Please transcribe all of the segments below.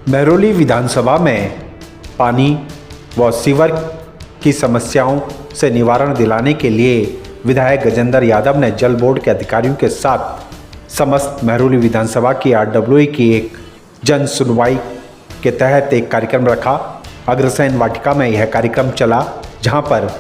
महरौली विधानसभा में पानी व सीवर की समस्याओं से निवारण दिलाने के लिए विधायक गजेंद्र यादव ने जल बोर्ड के अधिकारियों के साथ समस्त महरौली विधानसभा की RWA की एक जन सुनवाई के तहत एक कार्यक्रम रखा। अग्रसेन वाटिका में यह कार्यक्रम चला, जहां पर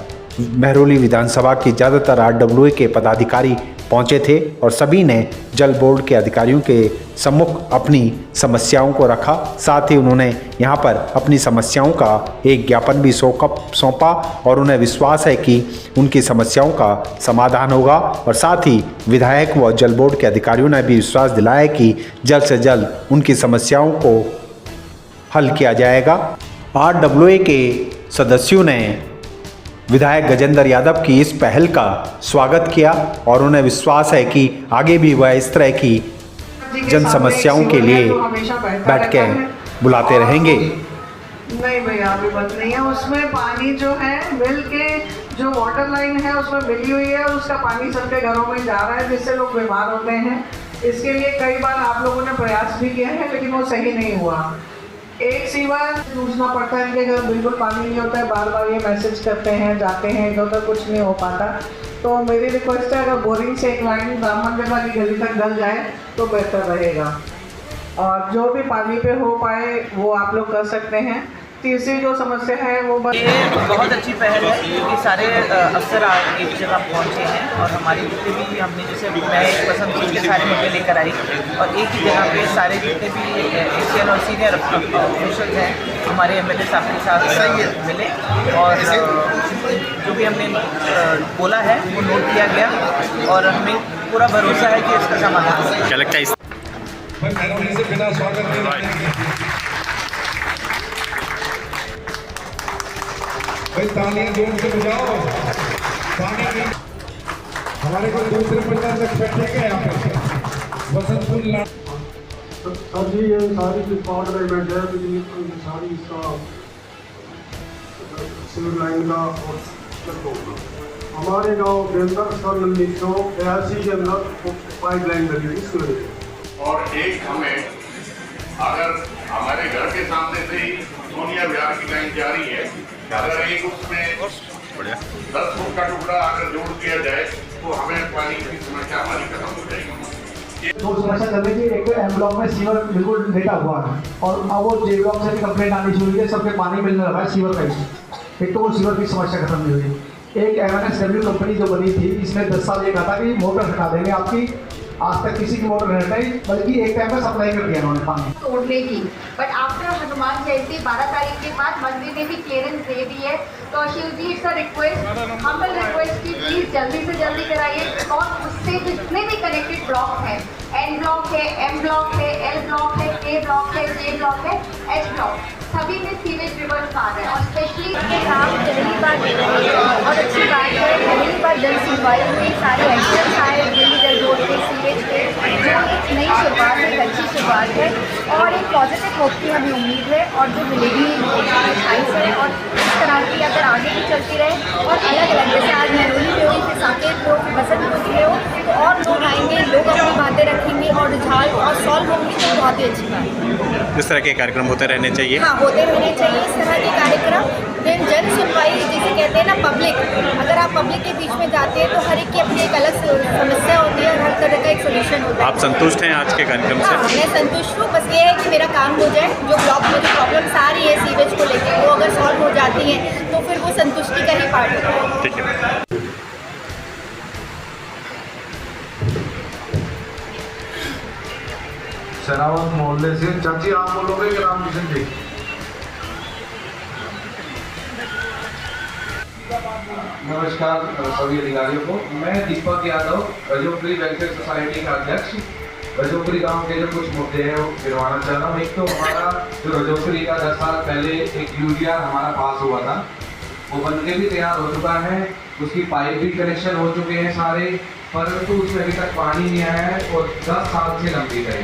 महरौली विधानसभा की ज़्यादातर RWA के पदाधिकारी पहुंचे थे और सभी ने जल बोर्ड के अधिकारियों के सम्मुख अपनी समस्याओं को रखा। साथ ही उन्होंने यहां पर अपनी समस्याओं का एक ज्ञापन भी सौंपा और उन्हें विश्वास है कि उनकी समस्याओं का समाधान होगा। और साथ ही विधायक व जल बोर्ड के अधिकारियों ने भी विश्वास दिलाया कि जल्द से जल्द उनकी समस्याओं को हल किया जाएगा। RWA के सदस्यों ने विधायक गजेंद्र यादव की इस पहल का स्वागत किया और उन्हें विश्वास है कि आगे भी वह इस तरह की जन समस्याओं के लिए बैठ के बुलाते रहेंगे। नहीं भैया, अभी बात नहीं है। उसमें पानी जो है मिल के जो वाटर लाइन है उसमें मिली हुई है, उसका पानी सबके घरों में जा रहा है, जिससे लोग बीमार होते हैं। इसके लिए कई बार आप लोगों ने प्रयास भी किया है, लेकिन वो सही नहीं हुआ। एक सीवर पूछना पड़ता है, इनके घर बिल्कुल पानी नहीं होता है, बार बार ये मैसेज करते हैं, जाते हैं, इधर उधर कुछ नहीं हो पाता। तो मेरी रिक्वेस्ट है, अगर बोरिंग से एक लाइन ब्राह्मण जगह की गली तक डल जाए तो बेहतर रहेगा। और जो भी पानी पे हो पाए वो आप लोग कर सकते हैं। तीसरी जो समस्या है वो ये बहुत अच्छी पहल है क्योंकि सारे अफसर एक जगह पहुँचे हैं और हमारी जितने भी हमने जैसे मैं एक पसंद सोच के सारे मुद्दे लेकर आई और एक ही जगह पे सारे जितने भी एशियन और सीनियर ऑफिशियल्स हैं हमारे MLA साहब के साथ मिले और जो भी हमने बोला है वो नोट किया गया और हमें पूरा भरोसा है कि इसका समाधान होगा। क्या लगता है इस भाई तालियां जोर से बजाओ। पानी हमारे को दूसरे प्रकार से बैठे गए यहाँ पे बसंतपुर सर जी, ये सारी जो पावर अरेंजमेंट है बिजली सारी इसका सिविल लाइन का और हमारे गांव के अंदर सन 1982 के अंदर पाइप लाइन लगी हुई इसकी वजह से। और एक हमें अगर हमारे घर के सामने से ही सोनिया विहार की लाइन जा रही है, अगर एक उसमें 10 फुट का टुकड़ा अगर जोड़ दिया जाए तो हमें पानी की समस्या हमारी खत्म हो जाएगी। तो समस्या करने की एक M ब्लॉक में सीवर बिल्कुल लेटा हुआ है और अब वो J ब्लॉक से भी कंप्लेंट आनी शुरू हुई है, सबके पानी मिलने लगा है सीवर का इशू। एक तो वो सीवर की समस्या खत्म नहीं हुई। एक MNSW कंपनी जो बनी थी, इसने 10 साल ये कहा था कि मोटर हटा देंगे आपकी, आज तक किसी की मोटर नहीं हटाई, बल्कि एक टाइम में सप्लाई कर दिया उन्होंने पानी तोड़ने की। बट आफ्टर हनुमान जयंती 12 तारीख के बाद मंत्री ने भी क्लियरेंस दे दी है। तो Shiv ji, it's a request, humble request कि प्लीज जल्दी से जल्दी कराइए और उससे जितने भी कनेक्टेड ब्लॉक हैं, N ब्लॉक है, M ब्लॉक है, L ब्लॉक है, K ब्लॉक है, J ब्लॉक है, H ब्लॉक, सभी में सीवेज रिवर्स आ रहे हैं। और स्पेशली ये काम पहली बार और अच्छी बात है, पहली बार जल सुनवाई हुई, सारे एक्शंस आए दिल्ली जल बोर्ड के सीवेज के, जो एक नई शुरुआत है, एक अच्छी शुरुआत है और एक पॉजिटिव होप की हमें उम्मीद है और जो मिलेगी खाइश है। और इस तरह की अगर आगे भी चलती रहे और अलग अलग जैसे आज महरौली में हुई, फिर साकेत हो, फिर बसंतपुर में हो, तो और लोग आएंगे, लोग अपनी बातें रखेंगे और रुझान और सॉल्व होंगी, तो बहुत ही अच्छी बात है। इस तरह के कार्यक्रम होते रहने चाहिए। हाँ, होते रहने चाहिए इस तरह के कार्यक्रम। देन जन सुनवाई जिसे कहते हैं ना, पब्लिक, अगर आप पब्लिक के बीच में जाते हैं तो हर एक की अपनी एक अलग समस्या होती है और हर तरह का एक सोल्यूशन होता है। आप संतुष्ट हैं आज के कार्यक्रम से? हाँ, मैं संतुष्ट हूँ। बस ये है कि मेरा काम हो जाए, जो ब्लॉक में जो प्रॉब्लम्स आ रही है सीवेज को लेकर, वो अगर सॉल्व हो जाती हैं तो फिर वो संतुष्टि का ही पार्ट होता है। ठीक है। शरावत मोहल्ले से। चाची आप बोलोगे कि राम किशन जी? नमस्कार सभी अधिकारियों को। मैं दीपक यादव, रजोपुरी वेलफेयर सोसाइटी का अध्यक्ष। रजोपुरी गांव के जो कुछ मुद्दे हैं वो गिरवाना चाह रहा हूँ। एक तो हमारा जो रजोपुरी का 10 साल पहले एक यूरिया हमारा पास हुआ था, वो बनके भी तैयार हो चुका है, उसकी पाइप भी कनेक्शन हो चुके हैं सारे, परंतु उसमें अभी तक पानी नहीं आया है और 10 साल से लंबी है।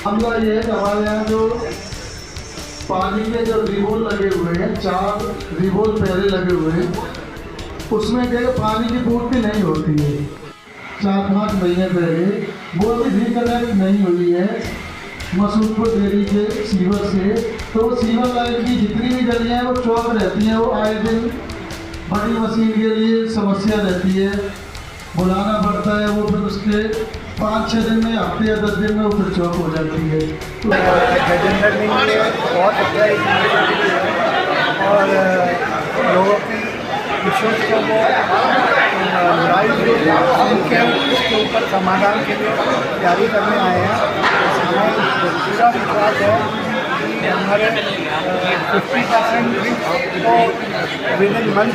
हमला ये है कि हमारे यहाँ जो पानी के जो रिबोल लगे हुए हैं, 4 रिबोल पहले लगे हुए हैं, उसमें क्या पानी की पूर्ति नहीं होती है। 4-5 महीने पहले वो भी रिकनेक्ट नहीं हुई है मसूदपुर डेयरी के सीवर से, तो सीवर लाइन की जितनी भी गलियाँ हैं वो चौक रहती हैं। वो आए दिन बड़ी मशीन के लिए समस्या रहती है, बुलाना पड़ता है। वो फिर उसके 5-6 दिन में, हफ्ते या 10 दिन में वो फिर चौक हो जाती है। गजेंद्र ने बहुत अच्छा और लोगों की विशेषता को लाइव उसके ऊपर समाधान के लिए तैयारी करने आए हैं। हमें पूरा विश्वास है कि हमारे 50% को विद इन मंथ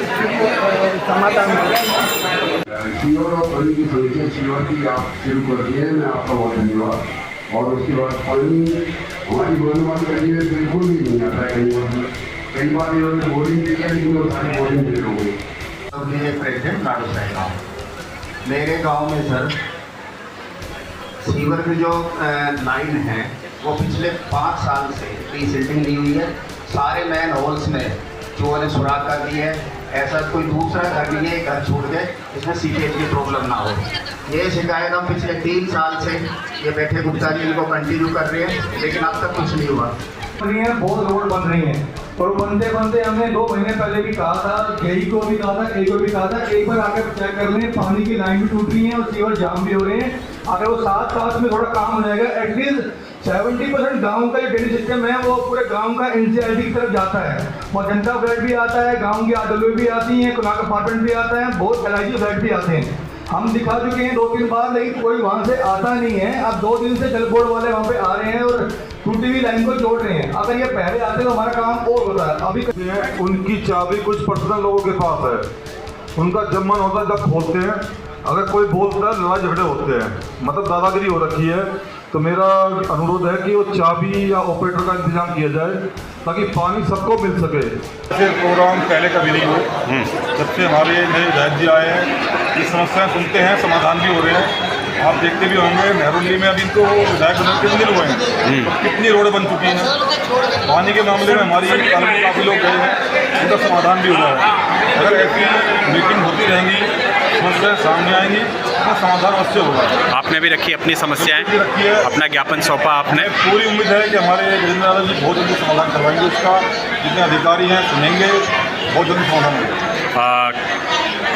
समाधान होगा। सीवर और पानी की समस्या सीवर की आप शुरू कर दिए, मैं आपका बहुत धन्यवाद। और उसके बाद पानी हमारी गोलमाल करनी में बिल्कुल भी नहीं आता है। कई बार इन्होंने बोरिंग दी है, लेकिन वो सारी बोरिंग फेल हो गई। प्रेसिडेंट नाडू साई गाँव, मेरे गांव में सर सीवर की जो लाइन है वो पिछले 5 साल से रीसेटिंग दी हुई है। सारे मैन होल्स में चोर ने सुराख कर दी है। ऐसा कोई दूसरा घर नहीं है घर छोड़ के इसमें सीपेज की प्रॉब्लम ना हो। ये शिकायत हम पिछले 3 साल से ये बैठे गुप्ता जी इनको कंटिन्यू कर रहे हैं, लेकिन अब तक कुछ नहीं हुआ। बहुत रोड बन रही है और बनते बनते हमने 2 महीने पहले भी कहा था, जेई को भी कहा था, कई को भी कहा था, एक बार आकर चेक कर लें। पानी की लाइन भी टूट रही है और सीवर जाम भी हो रहे हैं। अगर वो साथ में थोड़ा काम हो जाएगा, एटलीस्ट 70% गांव का जो ड्रेनेज सिस्टम है वो पूरे गांव का एनसीआरटी की तरफ जाता है। और जनता फ्लैट भी आता है, गाँव की आरडब्ल्यू भी आती हैं, कुनाक अपार्टमेंट भी आता है, बहुत LIC फ्लैट भी आते हैं। हम दिखा चुके हैं 2-3 बार, लेकिन कोई वहाँ से आता नहीं है। अब 2 दिन से जल बोर्ड वाले वहाँ पे आ रहे हैं और टूटी हुई लाइन को जोड़ रहे हैं। अगर ये पहले आते तो हमारा काम और होता है। अभी उनकी चाबी कुछ पर्सनल लोगों के पास है, उनका जब मन होता है तब खोलते हैं। अगर कोई बोलता है लड़ाई झगड़े होते हैं, मतलब दादागिरी हो रखी है। तो मेरा अनुरोध है कि वो चाबी या ऑपरेटर का इंतजाम किया जाए ताकि पानी सबको मिल सके। ऐसे प्रोग्राम पहले कभी नहीं हुए। जब से हमारे नए विधायक जी आए हैं, ये समस्याएं सुनते हैं, समाधान भी हो रहे हैं। आप देखते भी होंगे मेहरुल्ली में अभी तो विधायक बने कितने दिन हुए हैं, तो कितनी रोडें बन चुकी हैं। पानी के मामले में हमारी काफ़ी लोग गए हैं, उनका समाधान भी हो रहा है। अगर ऐसी मीटिंग होती रहेंगी, समस्याएं सामने आएंगी, तो समाधान अवश्य होगा। आपने भी रखी अपनी समस्याएं, रखी है, अपना ज्ञापन सौंपा आपने। पूरी उम्मीद है कि हमारे गजेंद्र यादव जी बहुत जल्दी समाधान करवाएंगे उसका। जितने अधिकारी हैं सुनेंगे, बहुत जल्दी समाधान होगा।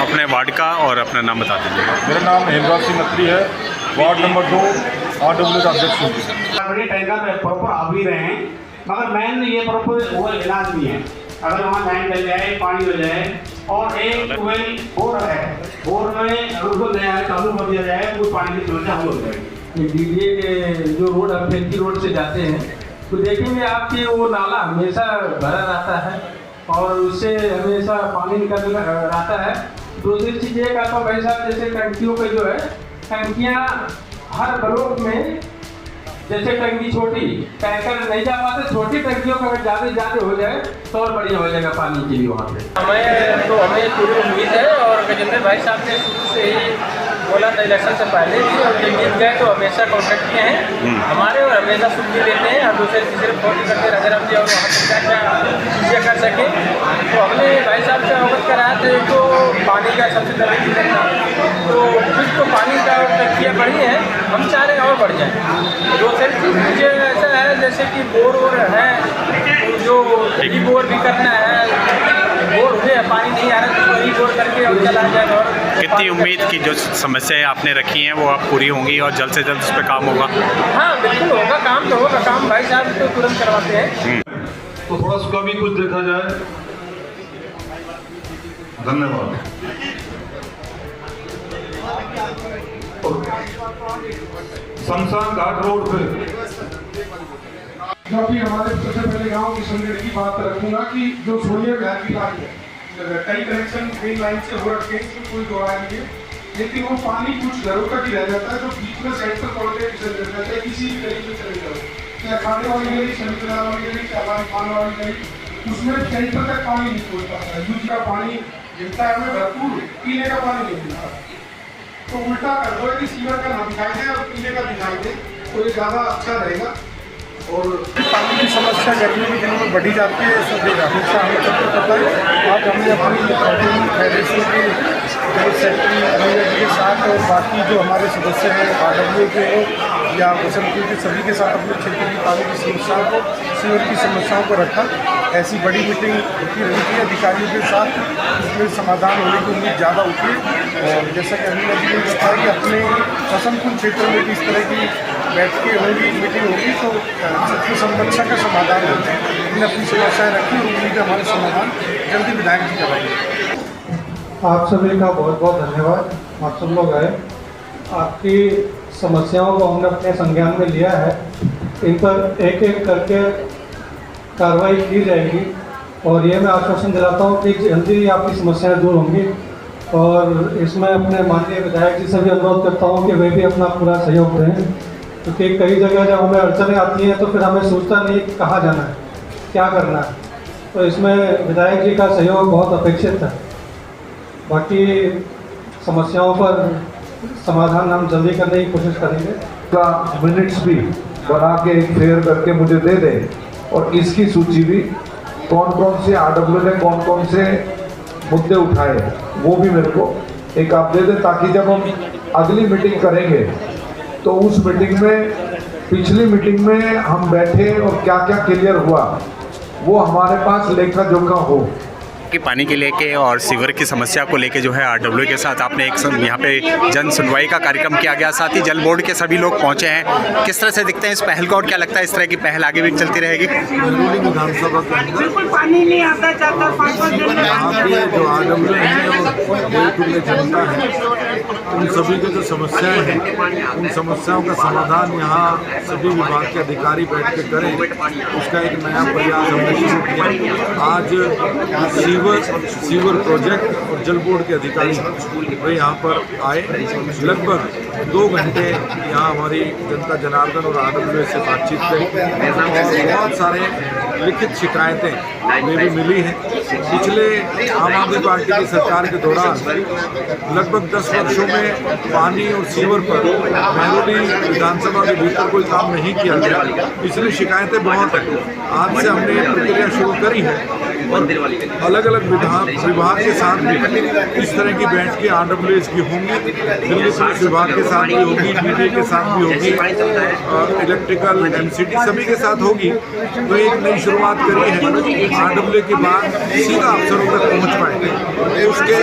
अपने वार्ड का और अपना नाम बता दीजिए। मेरा नाम हेमराज सिंह अत्री है, वार्ड नंबर 2 RW का अध्यक्ष हूँ। बड़ी टैंकर में प्रॉपर आ भी रहे हैं, मगर मेन ये प्रॉपर वो इलाज नहीं है। अगर वहाँ लाइन लग जाए, पानी हो जाए और एक ट्यूबवेल बोर है, बोर में उसको नया चालू कर दिया जाए, कोई पानी की समस्या हल हो जाएगी। डीडीए के जो रोड अब फेंकी रोड से जाते हैं तो देखेंगे आपके वो नाला हमेशा भरा रहता है और उससे हमेशा पानी निकल रहता है। दूसरी चीज़ ये कहता हूँ भाई साहब, जैसे टंकियों पे जो है, टंकियाँ हर ब्लॉक में, जैसे टंकी छोटी टैंकर नहीं जा पाते, छोटी टंकियों का अगर ज़्यादा हो जाए तो और बढ़िया हो जाएगा पानी के लिए वहाँ पे। हमें पूरी उम्मीद है और गजेंद्र भाई साहब ने शुरू से ही बोला था इलेक्शन से पहले भी, और ये जीत गए तो हमेशा कॉन्टेक्ट किए हैं हमारे और हमेशा सुन भी लेते हैं। हम दूसरे तीसरे फोन करते रहे हम और वहाँ पर क्या क्या चीज़ें कर सकें, तो हमने भाई साहब से अवगत कराया था। तो पानी का सबसे ज़्यादा दिक्कत था, तो कुछ तो पानी का टंकियाँ बढ़ी हैं, हम चाह रहे हैं और बढ़ जाए। दूसरी चीज़ ऐसा है जैसे कि बोर है, जो बोर भी करना है, बोर हो गया पानी नहीं आ रहा तो बोर करके अब चला जाए। और कितनी उम्मीद की जो समस्याएं आपने रखी हैं वो अब पूरी होंगी और जल्द से जल्द उस पर काम होगा? हाँ बिल्कुल होगा, काम तो होगा, काम भाई साहब तो तुरंत करवाते हैं। तो थोड़ा उसका भी कुछ देखा जाए। धन्यवाद। शमशान घाट रोड पे क्योंकि हमारे सबसे पहले गांव की संगठन की बात रखूंगा कि जो सोनिया विहार की लाइन है, कई कनेक्शन मेन लाइन से हो रखे हैं, इसमें कोई दोहराया नहीं है, लेकिन वो पानी कुछ घरों तक ही रह जाता है। जो बीच में सेंट्रल कॉन्टेक्ट चल जाता है, किसी भी तरीके से चले जाओ, क्या खाने वाली गली, समुद्र वाली गली, क्या खाने वाली गली, उसमें सेंटर तक पानी नहीं पहुँच पाता है। यूज का पानी मिलता है हमें भरपूर, पीने का पानी नहीं मिलता। तो उल्टा कर दो कि सीवर का ना दिखाई दे और पीने का दिखाई दे, तो ये ज़्यादा अच्छा रहेगा। और पानी की समस्या गर्मी के दिनों में बढ़ी जाती है, सब हमेशा हमें सबको पता है। आज हमने अपनी फेडरेशन की जल सेक्रेटरी रमेश जी के साथ और बाकी जो हमारे सदस्य हैं RWA के या वसंतपुर के सभी के साथ अपने क्षेत्र की पानी की समस्याओं को, सीवर की समस्याओं को रखा। ऐसी बड़ी मीटिंग होती रहती है अधिकारियों के साथ, इसमें समाधान होने की उम्मीद ज़्यादा होती है। और जैसा कि अनिल जी ने बताया कि अपने वसंतपुर क्षेत्र में भी इस तरह की बैठकें होंगी, मीटिंग होगी तो सबकी समस्या का समाधान होगा। हमने अपनी समस्याएँ रखी और उम्मीद है हमारे समाधान जल्दी विधायक जी कराएंगे। आप सभी का बहुत बहुत धन्यवाद। आप सब लोग आए, आपकी समस्याओं को हमने अपने संज्ञान में लिया है। इन पर एक एक करके कार्रवाई की जाएगी और ये मैं आश्वासन दिलाता हूँ कि जल्दी ही आपकी समस्याएं दूर होंगी। और इसमें अपने माननीय विधायक जी से भी अनुरोध करता हूँ कि वे भी अपना पूरा सहयोग दें, क्योंकि कई जगह जब हमें अड़चनें आती हैं तो फिर हमें सोचता नहीं कि कहाँ जाना है, क्या करना है। तो इसमें विधायक जी का सहयोग बहुत अपेक्षित है। बाकी समस्याओं पर समाधान हम जल्दी करने की कोशिश करेंगे। का मिनट्स भी बना के एक फेयर करके मुझे दे दें और इसकी सूची भी कौन कौन से RWA ने कौन कौन से मुद्दे उठाए वो भी मेरे को एक आप दे दें, ताकि जब हम अगली मीटिंग करेंगे तो उस मीटिंग में, पिछली मीटिंग में हम बैठे और क्या क्या क्लियर हुआ वो हमारे पास लेखा जोखा हो। कि पानी के लेके और सीवर की समस्या को लेके जो है RWA के साथ आपने एक यहाँ पे जन सुनवाई का कार्यक्रम किया गया, साथ ही जल बोर्ड के सभी लोग पहुँचे हैं। किस तरह से दिखते हैं इस पहल को और क्या लगता है इस तरह की पहल आगे भी चलती रहेगी? विधानसभा के अंदर पानी नहीं आता जाता 5-5 दिन में। आपके जो RWA हैं और जनता है, उन सभी की जो समस्याएं हैं, उन समस्याओं का समाधान यहाँ सभी विभाग के अधिकारी बैठ के करें, उसका एक नया प्रयास हमने शुरू किया। आज सीवर प्रोजेक्ट और जल बोर्ड के अधिकारी वे यहाँ पर आए, लगभग 2 घंटे यहाँ हमारी जनता जनार्दन और RWA से बातचीत करी और बहुत सारे लिखित शिकायतें वे भी मिली हैं। पिछले आम आदमी पार्टी की सरकार के दौरान लगभग 10 वर्षों में पानी और सीवर पर महरौली विधानसभा के भीतर कोई काम नहीं किया गया। पिछली शिकायतें बहुत हैं। आज से हमने प्रक्रिया शुरू करी है और अलग अलग विभाग के साथ भी इस तरह की बैठकें RWA की होंगी। दिल्ली पुलिस विभाग के साथ भी होगी, मीडिया के साथ भी होगी, इलेक्ट्रिकल, MCT सभी के साथ होगी। तो एक नई शुरुआत करी है। RWA के बाद सीधा अफसरों तक पहुंच पाएंगे, उसके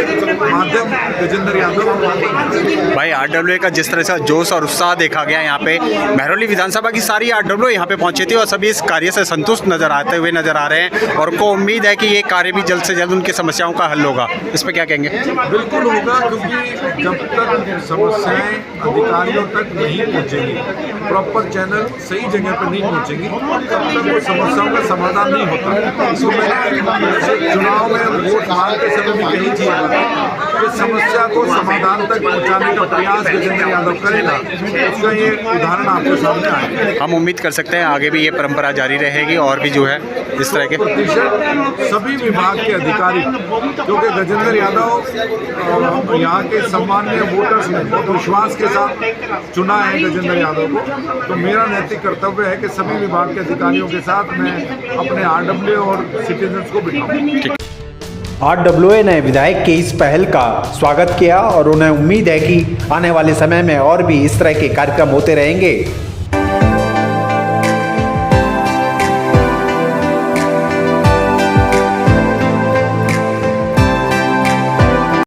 माध्यम गजेंद्र यादव भाई RWA का जिस तरह से जोश और उत्साह देखा गया यहाँ पे, महरौली विधानसभा की सारी RWA यहाँ पे पहुंची थी और सभी इस कार्य से संतुष्ट नजर आते हुए नजर आ रहे हैं और को उम्मीद है कि ये कार्य भी जल्द से जल्द उनकी समस्याओं का हल होगा। इस पर क्या कहेंगे? बिल्कुल होगा, क्योंकि जब तक समस्याएं अधिकारियों तक नहीं पहुंचेंगी, प्रॉपर चैनल सही जगह पर नहीं पहुंचेंगी, तब तक वो समस्याओं का समाधान नहीं होता। इसको मैंने चुनाव में वोट मांगते समय भी कही थी कि समस्या को समाधान तक पहुंचाने का प्रयास गजेंद्र यादव करेगा। उसका ये उदाहरण आपके सामने आया। हम उम्मीद कर सकते हैं आगे भी ये परंपरा जारी रहेगी और भी जो है इस तरह के सभी विभाग के अधिकारी, क्योंकि गजेंद्र यादव यहाँ के सामान्य वोटर्स ने बहुत विश्वास के साथ चुना है गजेंद्र यादव को, तो मेरा नैतिक कर्तव्य है कि सभी विभाग के अधिकारियों के साथ मैं अपने RWA और सिटीजन्स को बिठाऊं। RWA ने विधायक की इस पहल का स्वागत किया और उन्हें उम्मीद है कि आने वाले समय में और भी इस तरह के कार्यक्रम होते रहेंगे।